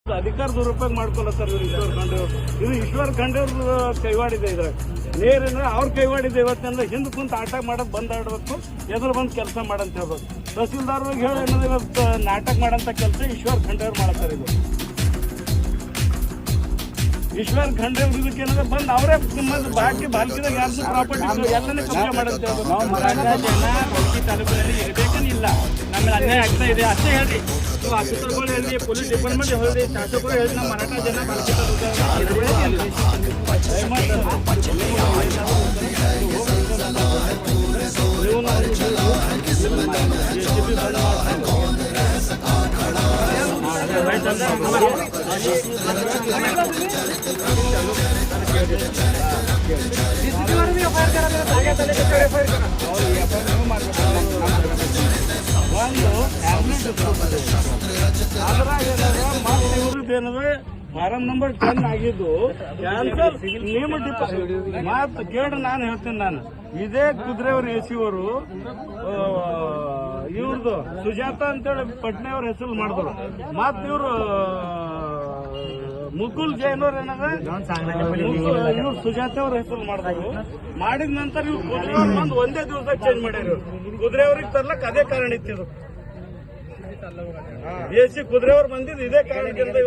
ಅಧಿಕಾರ ದುರುಪಯೋಗ ಮಾಡ್ಕೊಳತ್ತಾರ ಇವ್ರು ಈಶ್ವರ್ ಖಂಡ್ರೆ ಅವರು. ಇದು ಈಶ್ವರ್ ಖಂಡ್ರೆ ಅವ್ರ ಕೈವಾಡಿದೆ ಇದ್ರಾಗ ನೇರೇನ ಅವ್ರ ಕೈವಾಡಿದೆ. ಇವತ್ತಂದ್ರೆ ಹಿಂದೆ ಕುಂತ ಆಟ ಮಾಡೋದು ಬಂದ್ ಆಡ್ಬೇಕು, ಎದುರು ಬಂದು ಕೆಲಸ ಮಾಡಂತ ಹೇಳ್ಬೇಕು. ತಹಸೀಲ್ದಾರ್ ಹೇಳಿ ಏನಂದ್ರೆ ಇವತ್ತು ನಾಟಕ ಮಾಡಂತ ಕೆಲಸ ಈಶ್ವರ್ ಖಂಡ್ರೆ ಅವ್ರು ಮಾಡತ್ತಾರೆ. ಇದು ಈಶ್ವರ್ ಖಂಡ್ರೆ ಅವ್ರ ಇದಕ್ಕೆ ಏನಂದ್ರೆ ಬಂದು ಅವರೇ ಬಾಕಿ ಬಾಲ್ಕಿದಾಗ ಯಾರ್ದು ಪ್ರಾಪರ್ಟಿ ಎಲ್ಲನೇ ಕಬ್ಜೆ ಮಾಡಂತ ಹೇಳ್ಬೇಕು. ನಾವು ಮರಾಠ ಜನ ಬಳ್ಕಿ ತಾಲೂಕಿನಲ್ಲಿ ಇರಬೇಕೇನಿಲ್ಲ, ನಮಗೆ ಅನ್ಯಾಯ ಆಗ್ತಾ ಇದೆ ಅಷ್ಟೇ ಹೇಳ್ರಿ. ನೀವು ಆಫೀಸರ್ಗಳು ಹೇಳಿ, ಪೊಲೀಸ್ ಡಿಪಾರ್ಟ್ಮೆಂಟ್ ಹೇಳಿ, ಶಾಸಕರು ಹೇಳಿ, ನಮ್ಮ ಮರಾಠ ಜನ ಬಳ್ಕಿ ಇವ್ರದ್ದೇನಂದ್ರೆ ಫಾರಂ ನಂಬರ್ 10 ಆಗಿದ್ದು ಕ್ಯಾನ್ಸಲ್ ನೇಮ ಮಾತು ಕೇಳಿ ನಾನು ಹೇಳ್ತೇನೆ. ನಾನು ಇದೇ ಕುದುರೆಯವ್ರ ಎಸಿ ಅವರು ಇವ್ರದ್ದು ಸುಜಾತ ಅಂತೇಳಿ ಪಟ್ನೆಯವ್ರ ಹೆಸರು ಮಾಡಿದ್ರು. ಮತ್ ಇವ್ರು ಮುಕುಲ್ ಜೈನ್ ಅವ್ರ ಏನಂದ್ರೆ ಇವ್ರು ಸುಜಾತ ಅವ್ರ ಹೆಸರು ಮಾಡಿದ್ರು. ಮಾಡಿದ ನಂತರ ಇವ್ರು ಕುದುರೆಯವ್ರು ಬಂದು ಒಂದೇ ದಿವಸದಾಗ ಚೇಂಜ್ ಮಾಡ್ಯಾರ. ಇವ್ರು ಕುದುರೆಯವ್ರಿಗೆ ತರ್ಲಕ್ ಅದೇ ಕಾರಣ ಇತ್ತಿದ್ರು. ಎಸಿ ಕುದುರೆಯವ್ರು ಬಂದಿದ್ದು ಇದೇ ಕಾರಣದಿಂದ